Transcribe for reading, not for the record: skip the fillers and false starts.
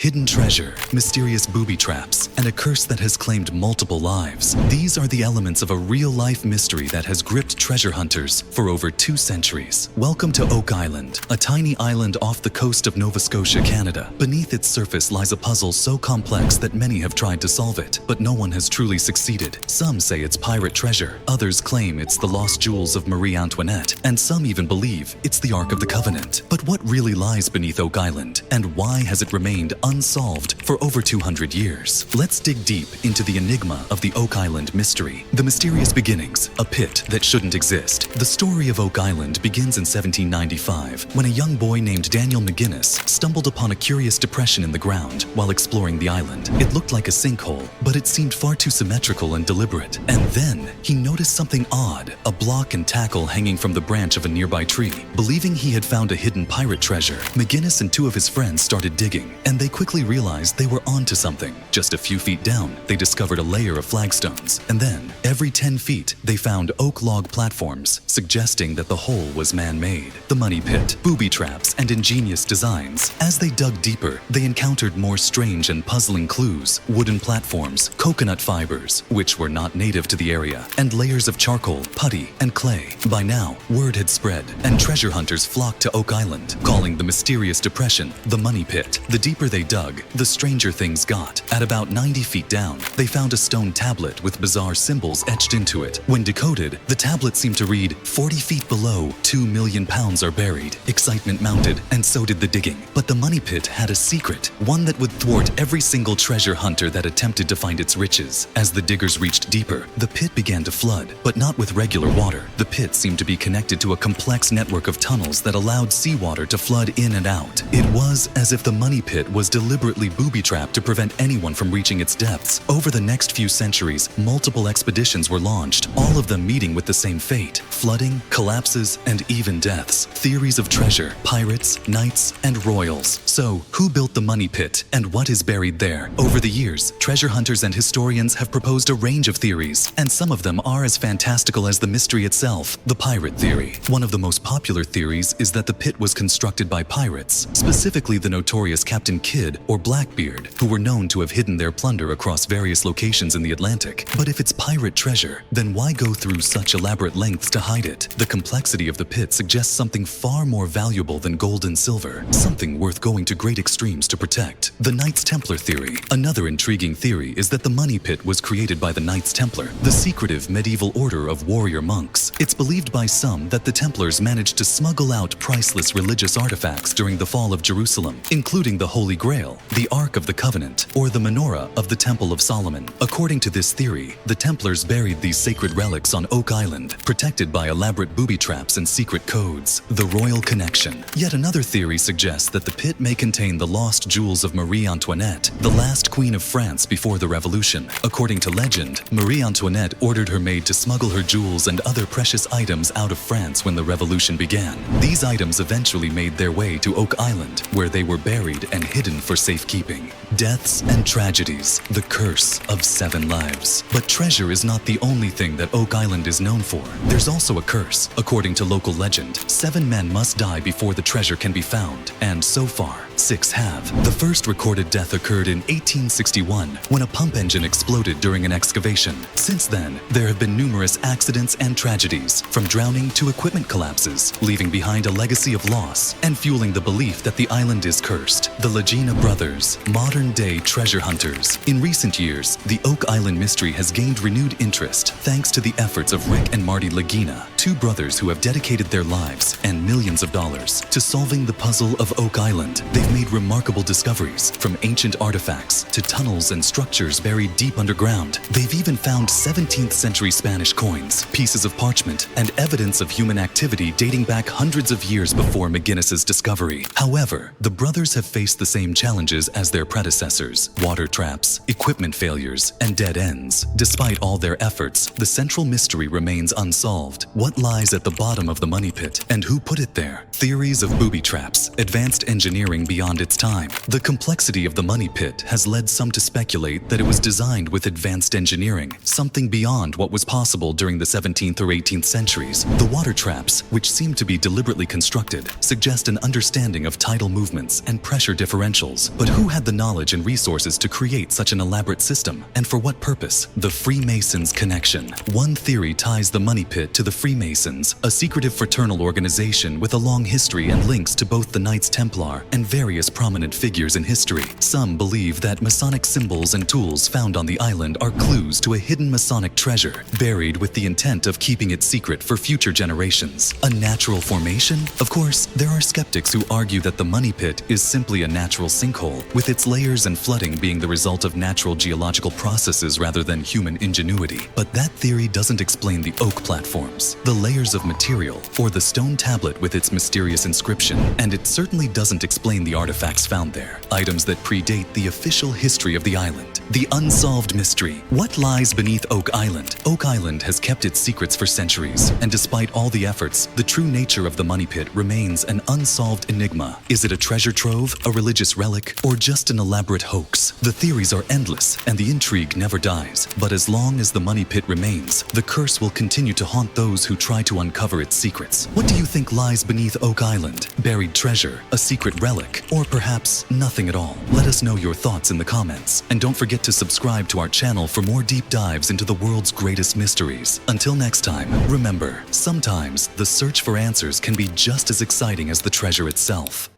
hidden treasure, mysterious booby traps, and a curse that has claimed multiple lives. These are the elements of a real-life mystery that has gripped treasure hunters for over 2 centuries. Welcome to Oak Island, a tiny island off the coast of Nova Scotia, Canada. Beneath its surface lies a puzzle so complex that many have tried to solve it, but no one has truly succeeded. Some say it's pirate treasure, others claim it's the lost jewels of Marie Antoinette, and some even believe it's the Ark of the Covenant. But what really lies beneath Oak Island, and why has it remained unsolved for over 200 years? Let's dig deep into the enigma of the Oak Island mystery. The mysterious beginnings, a pit that shouldn't exist. The story of Oak Island begins in 1795, when a young boy named Daniel McGinnis stumbled upon a curious depression in the ground while exploring the island. It looked like a sinkhole, but it seemed far too symmetrical and deliberate. And then he noticed something odd, a block and tackle hanging from the branch of a nearby tree. Believing he had found a hidden pirate treasure, McGinnis and 2 of his friends started digging, and they quickly realized they were onto something. Just a few feet down, they discovered a layer of flagstones, and then, every 10 feet, they found oak log platforms, suggesting that the hole was man-made. The money pit, booby traps, and ingenious designs. As they dug deeper, they encountered more strange and puzzling clues: wooden platforms, coconut fibers, which were not native to the area, and layers of charcoal, putty, and clay. By now, word had spread, and treasure hunters flocked to Oak Island, calling the mysterious depression the money pit. The deeper they dug, the stranger things got. At about 90 feet down, they found a stone tablet with bizarre symbols etched into it. When decoded, the tablet seemed to read, 40 feet below, 2 million pounds are buried. Excitement mounted, and so did the digging. But the money pit had a secret, one that would thwart every single treasure hunter that attempted to find its riches. As the diggers reached deeper, the pit began to flood, but not with regular water. The pit seemed to be connected to a complex network of tunnels that allowed seawater to flood in and out. It was as if the money pit was deliberately booby-trapped to prevent anyone from reaching its depths. Over the next few centuries, multiple expeditions were launched, all of them meeting with the same fate: flooding, collapses, and even deaths. Theories of treasure, pirates, knights, and royals. So, who built the money pit, and what is buried there? Over the years, treasure hunters and historians have proposed a range of theories, and some of them are as fantastical as the mystery itself. The pirate theory. One of the most popular theories is that the pit was constructed by pirates, specifically the notorious Captain Kidd or Blackbeard, who were known to have hidden their plunder across various locations in the Atlantic. But if it's pirate treasure, then why go through such elaborate lengths to hide it? The complexity of the pit suggests something far more valuable than gold and silver, something worth going to great extremes to protect. The Knights Templar theory. Another intriguing theory is that the money pit was created by the Knights Templar, the secretive medieval order of warrior monks. It's believed by some that the Templars managed to smuggle out priceless religious artifacts during the fall of Jerusalem, including the Holy Grail, the Ark of the Covenant, or the menorah of the Temple of Solomon. According to this theory, the Templars buried these sacred relics on Oak Island, protected by elaborate booby traps and secret codes. The royal connection. Yet another theory suggests that the pit may contain the lost jewels of Marie Antoinette, the last queen of France before the Revolution. According to legend, Marie Antoinette ordered her maid to smuggle her jewels and other precious items out of France when the Revolution began. These items eventually made their way to Oak Island, where they were buried and hidden for safekeeping. Deaths and tragedies, the curse of 7 lives. But treasure is not the only thing that Oak Island is known for. There's also a curse. According to local legend, 7 men must die before the treasure can be found, and so far, 6 have. The first recorded death occurred in 1861 when a pump engine exploded during an excavation. Since then, there have been numerous accidents and tragedies, from drowning to equipment collapses, leaving behind a legacy of loss and fueling the belief that the island is cursed. The Lagina brothers, modern-day treasure hunters. In recent years, the Oak Island mystery has gained renewed interest thanks to the efforts of Rick and Marty Lagina, 2 brothers who have dedicated their lives and millions of dollars to solving the puzzle of Oak Island. They've made remarkable discoveries, from ancient artifacts to tunnels and structures buried deep underground. They've even found 17th century Spanish coins, pieces of parchment, and evidence of human activity dating back hundreds of years before McGinnis's discovery. However, the brothers have faced the same challenges as their predecessors: water traps, equipment failures, and dead ends. Despite all their efforts, the central mystery remains unsolved. What lies at the bottom of the money pit, and who put it there? Theories of booby traps, advanced engineering beyond its time. The complexity of the money pit has led some to speculate that it was designed with advanced engineering, something beyond what was possible during the 17th or 18th centuries. The water traps, which seem to be deliberately constructed, suggest an understanding of tidal movements and pressure differentials. But who had the knowledge and resources to create such an elaborate system, and for what purpose? The Freemasons connection. One theory ties the money pit to the Freemasons, a secretive fraternal organization with a long history and links to both the Knights Templar and various prominent figures in history. Some believe that Masonic symbols and tools found on the island are clues to a hidden Masonic treasure, buried with the intent of keeping it secret for future generations. A natural formation? Of course, there are skeptics who argue that the money pit is simply a natural sinkhole, with its layers and flooding being the result of natural geological processes rather than human ingenuity. But that theory doesn't explain the oak platforms, the layers of material, or the stone tablet with its mysterious inscription, and it certainly doesn't explain the artifacts found there, items that predate the official history of the island. The unsolved mystery. What lies beneath Oak Island? Oak Island has kept its secrets for centuries, and despite all the efforts, the true nature of the money pit remains an unsolved enigma. Is it a treasure trove, a religious relic, or just an elaborate hoax? The theories are endless, and the intrigue never dies. But as long as the money pit remains, the curse will continue to haunt those who try to uncover its secrets. What do you think lies beneath Oak Island? Buried treasure, a secret relic, or perhaps nothing at all? Let us know your thoughts in the comments, and don't forget to subscribe to our channel for more deep dives into the world's greatest mysteries. Until next time, remember, sometimes the search for answers can be just as exciting as the treasure itself.